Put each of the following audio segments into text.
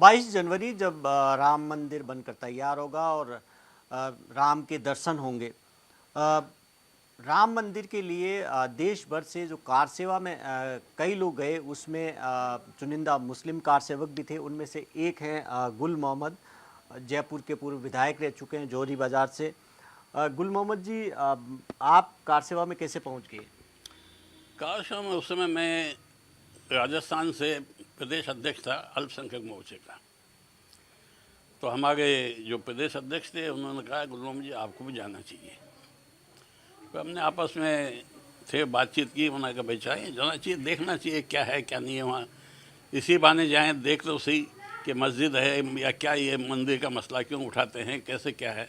22 जनवरी जब राम मंदिर बनकर तैयार होगा और राम के दर्शन होंगे। अ, राम मंदिर के लिए देश भर से जो कार सेवा में कई लोग गए, उसमें चुनिंदा मुस्लिम कार सेवक भी थे। उनमें से एक हैं गुल मोहम्मद, जयपुर के पूर्व विधायक रह चुके हैं जौहरी बाजार से। गुल मोहम्मद जी, आप कार सेवा में कैसे पहुंच गए? कार सेवा में उस समय मैं राजस्थान से प्रदेश अध्यक्ष था अल्पसंख्यक मोर्चे का। तो हमारे जो प्रदेश अध्यक्ष थे उन्होंने कहा गुलाम जी आपको भी जाना चाहिए। तो हमने आपस में थे बातचीत की, उन्होंने कहा भाई चाहिए जाना चाहिए, देखना चाहिए क्या है क्या नहीं है वहाँ, इसी बहाने जाएँ देख लो सही कि मस्जिद है या क्या, ये मंदिर का मसला क्यों उठाते हैं, कैसे क्या है,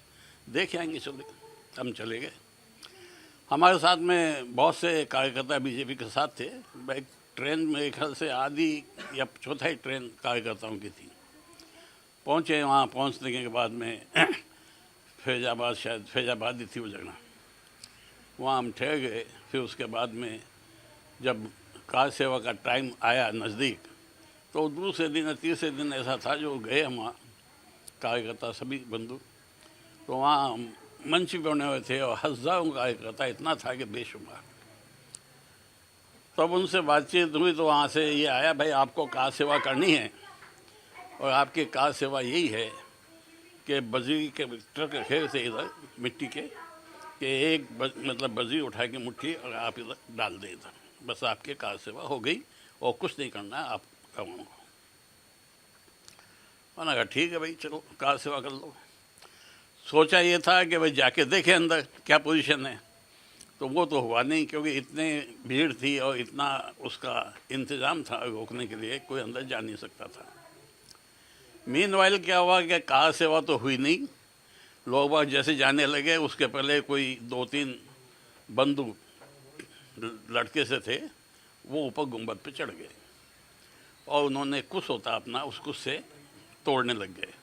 देख आएंगे। चले हम चले गए। हमारे साथ में बहुत से कार्यकर्ता बीजेपी के साथ थे। एक ट्रेन मेरे ख्याल से आधी या चौथाई ट्रेन कार्यकर्ताओं की थी। पहुँचे, वहाँ पहुँचने के बाद में फैजाबाद, शायद फैजाबाद ही थी वो जगह, वहाँ हम ठहर गए। फिर उसके बाद में जब कार सेवा का टाइम आया नज़दीक, तो दूसरे दिन या तीसरे दिन ऐसा था जो गए हम वहाँ कार्यकर्ता सभी बंधु, तो वहाँ मंच पे बने हुए थे और हज़ारों कार्यकर्ता, इतना था कि बेशुमार। तब उनसे बातचीत हुई तो वहाँ से ये आया भाई आपको कार सेवा करनी है और आपकी कार सेवा यही है कि बजरी के ट्रक रखे थे इधर मिट्टी के, कि एक मतलब बजरी उठा के मुट्ठी और आप इधर डाल दे इधर, बस आपकी कार सेवा हो गई और कुछ नहीं करना है आप कमाओ। मैंने कहा ठीक है भाई चलो कार सेवा कर लो। सोचा ये था कि भाई जाके देखें अंदर क्या पोजीशन है, तो वो तो हुआ नहीं क्योंकि इतने भीड़ थी और इतना उसका इंतज़ाम था रोकने के लिए, कोई अंदर जा नहीं सकता था। मीनवाइल क्या हुआ कि कार सेवा तो हुई नहीं, लोग बाग जैसे जाने लगे उसके पहले कोई 2-3 बंधु लड़के से थे, वो ऊपर गुंबद पे चढ़ गए और उन्होंने कुछ होता अपना उस कुछ से तोड़ने लग गए।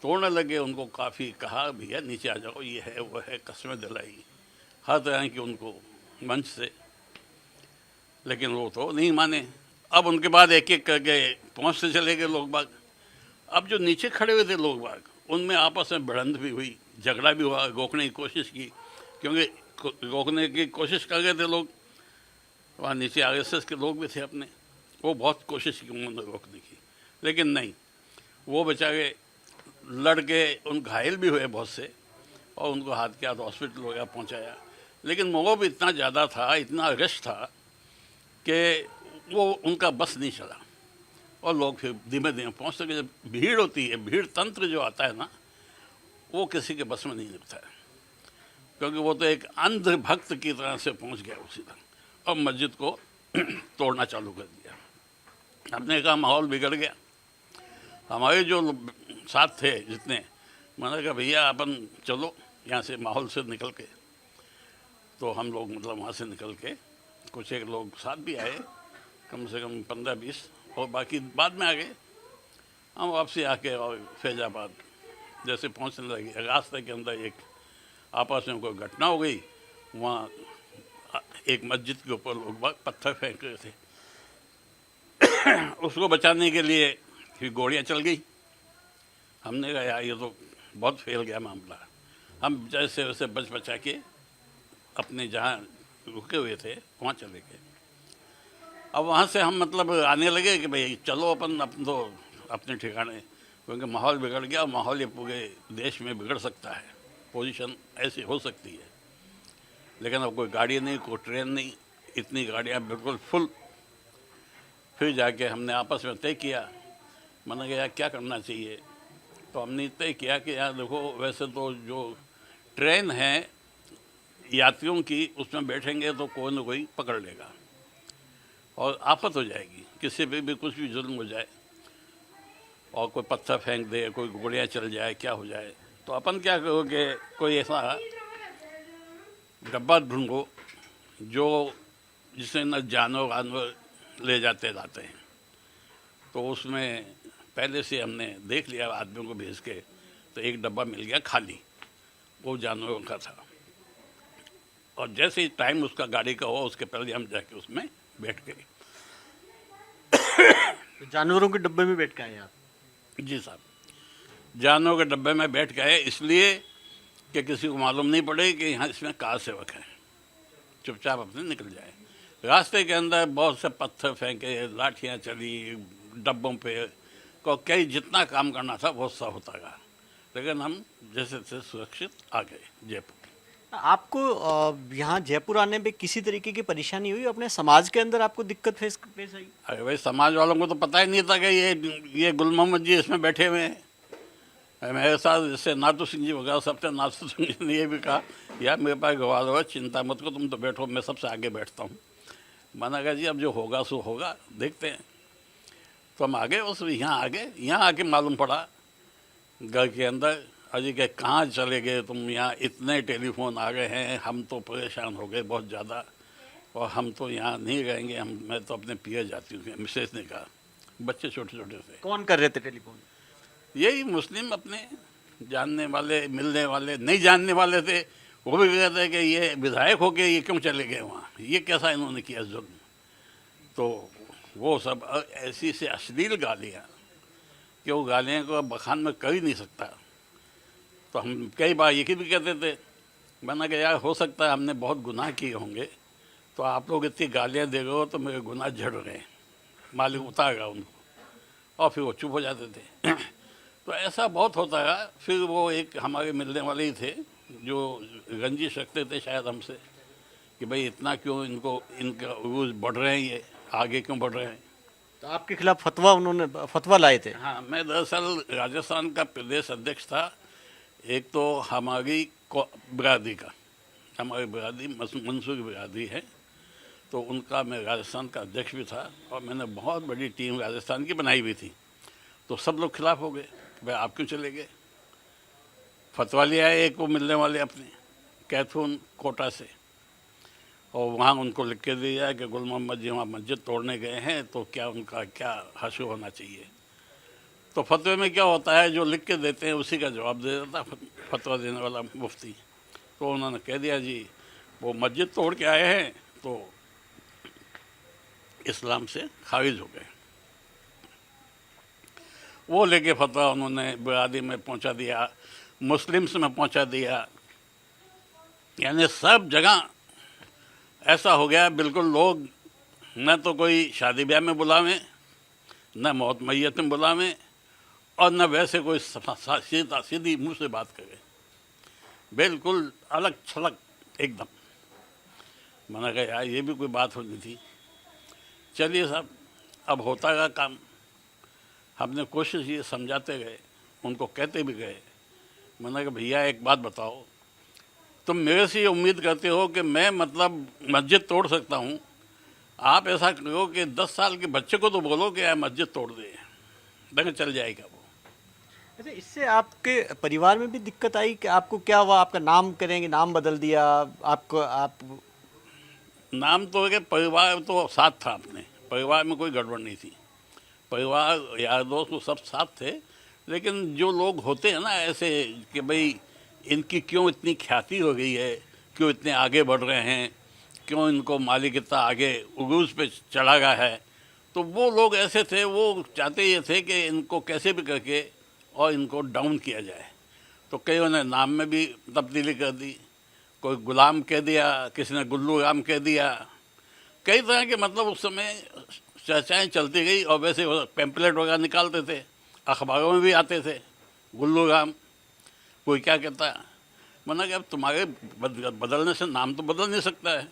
तोड़ने लगे, उनको काफ़ी कहा भैया नीचे आ जाओ, ये है वो है, कस्में दिलाई हर तरह की उनको मंच से, लेकिन वो तो नहीं माने। अब उनके बाद एक एक करके पहुँचते चले गए लोग बाग। अब जो नीचे खड़े हुए थे लोग बाग, उनमें आपस में भिड़ंत भी हुई, झगड़ा भी हुआ, रोकने की कोशिश की, क्योंकि रोकने की कोशिश कर गए थे लोग। वहाँ नीचे आरएसएस के लोग भी थे अपने, वो बहुत कोशिश की उन्होंने रोकने की, लेकिन नहीं, वो बेचारे लड़के उन घायल भी हुए बहुत से और उनको हाथ के हाथ हॉस्पिटल वगैरह पहुँचाया। लेकिन मोह भी इतना ज़्यादा था, इतना रश था कि वो उनका बस नहीं चला और लोग फिर धीमे धीमे पहुँच सके। जब भीड़ होती है, भीड़ तंत्र जो आता है ना, वो किसी के बस में नहीं लगता है, क्योंकि वो तो एक अंध भक्त की तरह से पहुँच गया उसी तरह और मस्जिद को तोड़ना चालू कर दिया। हमने कहा माहौल बिगड़ गया। हमारे जो साथ थे जितने, मैंने कहा भैया अपन चलो यहाँ से माहौल से निकल के। तो हम लोग मतलब वहाँ से निकल के कुछ एक लोग साथ भी आए, कम से कम 15-20, और बाकी बाद में आ गए। हम वापसी आके और फैजाबाद जैसे पहुँचने लगे, रास्ते के अंदर एक आपस में कोई घटना हो गई। वहाँ एक मस्जिद के ऊपर लोग पत्थर फेंक रहे थे उसको बचाने के लिए फिर गोलियाँ चल गई। हमने कहा यार ये तो बहुत फैल गया मामला। हम जैसे वैसे बच बचा के अपने जहाँ रुके हुए थे वहाँ चले गए। अब वहाँ से हम मतलब आने लगे कि भाई चलो अपन तो अपने ठिकाने, क्योंकि माहौल बिगड़ गया और माहौल ये पूरे देश में बिगड़ सकता है, पोजीशन ऐसी हो सकती है। लेकिन अब कोई गाड़ी नहीं, कोई ट्रेन नहीं, इतनी गाड़ियाँ बिल्कुल फुल। फिर जाके हमने आपस में तय किया, मैंने कहा यार क्या करना चाहिए। तो हमने तय किया कि यार देखो वैसे तो जो ट्रेन है यात्रियों की, उसमें बैठेंगे तो कोई ना कोई पकड़ लेगा और आफत हो जाएगी, किसी पे भी कुछ भी जुल्म हो जाए और कोई पत्थर फेंक दे, कोई गोलियाँ चल जाए, क्या हो जाए। तो अपन क्या करोगे, कोई ऐसा डब्बा ढूंढो जो जिसमें न जानवर वानवर ले जाते लाते हैं। तो उसमें पहले से हमने देख लिया आदमियों को भेज के, तो एक डब्बा मिल गया खाली, वो जानवरों का था। और जैसे ही टाइम उसका गाड़ी का हुआ, उसके पहले हम जाके उसमें बैठ गए। तो जानवरों के डब्बे में बैठ के आए आप? जी साहब, जानवरों के डब्बे में बैठ गए इसलिए कि किसी को मालूम नहीं पड़े कि यहाँ इसमें कार सेवक है, चुपचाप अपने निकल जाए। रास्ते के अंदर बहुत से पत्थर फेंके, लाठियाँ चली डब्बों पे, को कई जितना काम करना था वो सब होता रहा, लेकिन हम जैसे तैसे सुरक्षित आ गए जयपुर। आपको यहाँ जयपुर आने में किसी तरीके की परेशानी हुई? अपने समाज के अंदर आपको दिक्कत पेश आई? अरे भाई, समाज वालों को तो पता ही नहीं था कि ये गुल मोहम्मद जी इसमें बैठे हुए हैं। मेरे साथ जैसे नाथू सिंह जी वगैरह सबसे, नाथू सिंह जी ने ये भी कहा, यार मेरे पास गवाह हो, चिंता मत करो, तुम तो बैठो, मैं सबसे आगे बैठता हूँ। मैंने कहा जी अब जो होगा सो होगा, देखते हैं। तो हम आगे उस यहाँ आ गए। यहाँ आके मालूम पड़ा घर के अंदर, अजी के कहाँ चले गए तुम, यहाँ इतने टेलीफोन आ गए हैं, हम तो परेशान हो गए बहुत ज़्यादा, और हम तो यहाँ नहीं रहेंगे, मैं तो अपने पिए जाती हूँ, मिसेस ने कहा। बच्चे छोटे छोटे थे। कौन कर रहे थे टेलीफोन? यही मुस्लिम अपने जानने वाले, मिलने वाले, नहीं जानने वाले थे। वो भी कहते हैं कि ये विधायक हो गए, ये क्यों चले गए वहाँ, ये कैसा इन्होंने किया जुल्म। तो वो सब ऐसी से अश्लील गालियाँ कि वो गालियाँ को बखान में कर ही नहीं सकता। तो हम कई बार ये भी कहते थे, मैंने कहा यार हो सकता है हमने बहुत गुनाह किए होंगे, तो आप लोग इतनी गालियाँ दे रहे हो तो मेरे गुनाह झड़ रहे हैं, मालिक उतार रहा उनको, और फिर वो चुप हो जाते थे। तो ऐसा बहुत होता है। फिर वो एक हमारे मिलने वाले ही थे जो रंजिश रखते थे शायद हमसे, कि भाई इतना क्यों इनका रूज बढ़ रहे हैं, ये आगे क्यों बढ़ रहे हैं। तो आपके खिलाफ उन्होंने फतवा लाए थे? हाँ, मैं दरअसल राजस्थान का प्रदेश अध्यक्ष था। एक तो हमारी बिरादरी का, हमारी बिरादरी मंसूर बिरादरी है, तो उनका मैं राजस्थान का अध्यक्ष भी था, और मैंने बहुत बड़ी टीम राजस्थान की बनाई हुई थी। तो सब लोग खिलाफ हो गए, भाई आप क्यों चले गए। फतवा ले आए एक वो मिलने वाले अपने कैथून कोटा से, और वहाँ उनको लिख के दिया कि गुल मोहम्मद जी वहाँ मस्जिद तोड़ने गए हैं, तो क्या उनका क्या हश्र होना चाहिए। तो फतवे में क्या होता है, जो लिख के देते हैं उसी का जवाब दे देता फतवा देने वाला मुफ्ती। तो उन्होंने कह दिया जी वो मस्जिद तोड़ के आए हैं तो इस्लाम से खारिज हो गए। वो लेके फतवा उन्होंने बिरादरी में पहुंचा दिया, मुस्लिम्स में पहुंचा दिया, यानी सब जगह ऐसा हो गया बिल्कुल। लोग न तो कोई शादी ब्याह में बुलावें, न मौत मैयत में बुलावें, और न वैसे कोई सीधी मुंह से बात करे, बिल्कुल अलग छलक एकदम। मैंने कहा यार ये भी कोई बात होनी थी। चलिए साहब, अब होता गया काम। हमने कोशिश ये समझाते गए, उनको कहते भी गए। मैंने कहा भैया एक बात बताओ, तुम मेरे से ये उम्मीद करते हो कि मैं मतलब मस्जिद तोड़ सकता हूँ, आप ऐसा करो कि 10 साल के बच्चे को तो बोलो कि यार मस्जिद तोड़ दे, दंग चल जाएगा वो। अच्छा, इससे आपके परिवार में भी दिक्कत आई कि आपको क्या हुआ, आपका नाम करेंगे, नाम बदल दिया आपको? आप नाम तो है, परिवार तो साथ था अपने, परिवार में कोई गड़बड़ नहीं थी, परिवार यार दोस्त वो सब साथ थे। लेकिन जो लोग होते हैं ना ऐसे कि भाई इनकी क्यों इतनी ख्याति हो गई है, क्यों इतने आगे बढ़ रहे हैं, क्यों इनको मालिक इतना आगे उरूज पे चढ़ा गया है, तो वो लोग ऐसे थे, वो चाहते ये थे कि इनको कैसे भी करके और इनको डाउन किया जाए। तो कईयों ने नाम में भी तब्दीली कर दी, कोई गुलाम कह दिया, किसी ने गुल्लू राम कह दिया, कई तरह के मतलब उस समय चर्चाएँ चलती गई। और वैसे पैम्पलेट वगैरह निकालते थे, अखबारों में भी आते थे गुल्लू राम, कोई क्या कहता है। मैंने कहा अब तुम्हारे बदलने से नाम तो बदल नहीं सकता है,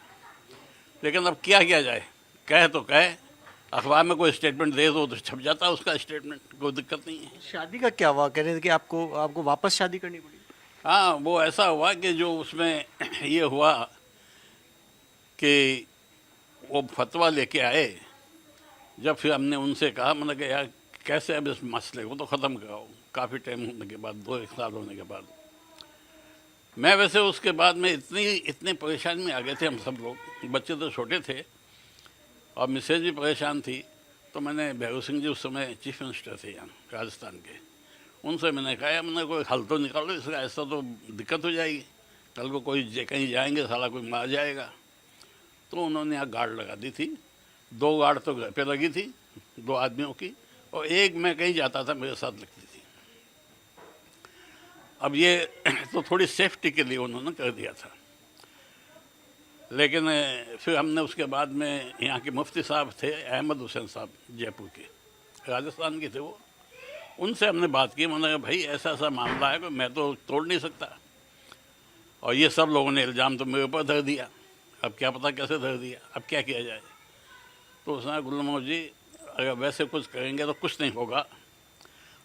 लेकिन अब क्या किया जाए, कहे तो कहे, अखबार में कोई स्टेटमेंट दे दो तो छप जाता है उसका स्टेटमेंट, कोई दिक्कत नहीं है। शादी का क्या हुआ? कह रहे थे कि आपको वापस शादी करनी पड़ी? हाँ, वो ऐसा हुआ कि जो उसमें ये हुआ कि वो फतवा लेके आए, जब फिर हमने उनसे कहा, मैंने कहा यार कैसे अब इस मसले को तो ख़त्म कराओ। काफ़ी टाइम होने के बाद, 2-1 साल होने के बाद, मैं वैसे उसके बाद में इतने परेशानी में आ गए थे हम सब लोग, बच्चे तो छोटे थे और मिसेज भी परेशान थी। तो मैंने भैरू सिंह जी उस समय चीफ मिनिस्टर थे यहाँ राजस्थान के, उनसे मैंने कहा मैंने कोई हल तो निकालो इसका, ऐसा तो दिक्कत हो जाएगी, कल को कोई कहीं जाएंगे साला कोई मार जाएगा। तो उन्होंने यहाँ गार्ड लगा दी थी, 2 गार्ड तो घर पे लगी थी, 2 आदमियों की, और एक मैं कहीं जाता था मेरे साथ लगती थी। अब ये तो थोड़ी सेफ्टी के लिए उन्होंने कर दिया था, लेकिन फिर हमने उसके बाद में यहाँ के मुफ्ती साहब थे अहमद हुसैन साहब, जयपुर के, राजस्थान के थे वो, उनसे हमने बात की। मैंने कहा भाई ऐसा ऐसा मामला है कि मैं तो तोड़ नहीं सकता, और ये सब लोगों ने इल्ज़ाम तो मेरे ऊपर धर दिया, अब क्या पता कैसे धर दिया, अब क्या किया जाए। तो उसने गुल मोहम्मद जी अगर वैसे कुछ करेंगे तो कुछ नहीं होगा,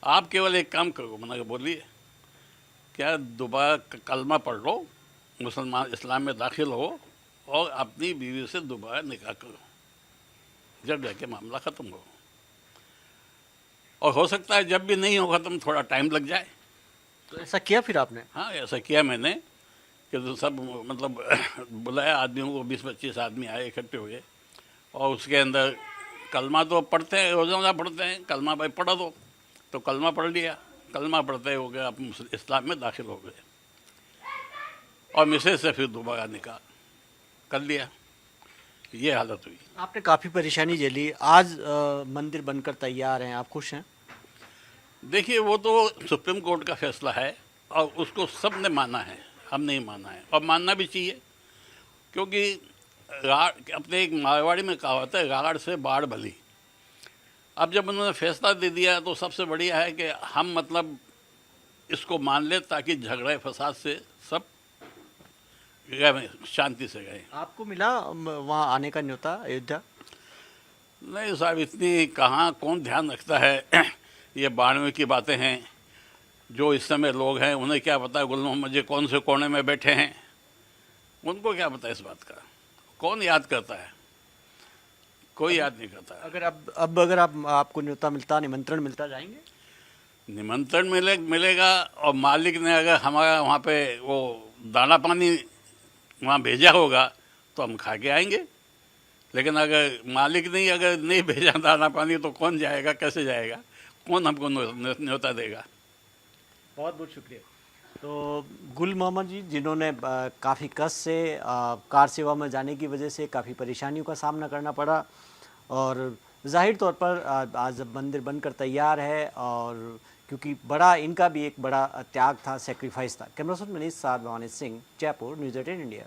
आप केवल एक काम करो। मैंने कहा बोलिए। क्या? दोबारा कलमा पढ़ लो, मुसलमान इस्लाम में दाखिल हो और अपनी बीवी से दोबारा निकाह करो, जब जाके मामला ख़त्म हो। और हो सकता है जब भी नहीं हो ख़त्म थोड़ा टाइम लग जाए। तो ऐसा किया फिर आपने? हाँ, ऐसा किया मैंने कि तो सब मतलब बुलाया आदमियों को, 20-25 आदमी आए, इकट्ठे हुए, और उसके अंदर कलमा तो पढ़ते हैं, रोज़ाना पढ़ते हैं, कलमा भाई पढ़ा दो, तो कलमा पढ़ लिया। कलमा पढ़ते हो गए, आप इस्लाम में दाखिल हो गए, और मिसेज से फिर दोबारा निकाह कर लिया। ये हालत हुई। आपने काफ़ी परेशानी झेली, आज मंदिर बनकर तैयार हैं, आप खुश हैं? देखिए, वो तो सुप्रीम कोर्ट का फैसला है और उसको सब ने माना है, हम नहीं माना है, और मानना भी चाहिए, क्योंकि अपने एक मारवाड़ी में कहावत है, राड़ से बाढ़ भली। अब जब उन्होंने फैसला दे दिया तो सबसे बढ़िया है कि हम मतलब इसको मान लें, ताकि झगड़े फसाद से सब शांति से गए। आपको मिला वहाँ आने का न्योता अयोध्या? नहीं साहब, इतनी कहाँ कौन ध्यान रखता है। ये 92 की बातें हैं, जो इस समय लोग हैं उन्हें क्या पता गुल मोहम्मद जी कौन से कोने में बैठे हैं, उनको क्या पता इस बात का। कौन याद करता है? कोई याद नहीं करता। अगर अब अगर आपको न्योता मिलता, निमंत्रण मिलता, जाएंगे? निमंत्रण मिलेगा, और मालिक ने अगर हमारा वहाँ पे वो दाना पानी वहाँ भेजा होगा तो हम खा के आएंगे, लेकिन अगर मालिक नहीं अगर नहीं भेजा दाना पानी तो कौन जाएगा, कैसे जाएगा, कौन हमको न्योता देगा। बहुत बहुत शुक्रिया। तो गुल मोहम्मद जी, जिन्होंने काफ़ी कष्ट से कार सेवा में जाने की वजह से काफ़ी परेशानियों का सामना करना पड़ा, और जाहिर तौर पर आज मंदिर बनकर तैयार है, और क्योंकि बड़ा इनका भी एक बड़ा त्याग था, सेक्रीफाइस था। कैमरा पर्सन मनीष साथ, भवानी सिंह, जयपुर, न्यूज़ 18 इंडिया।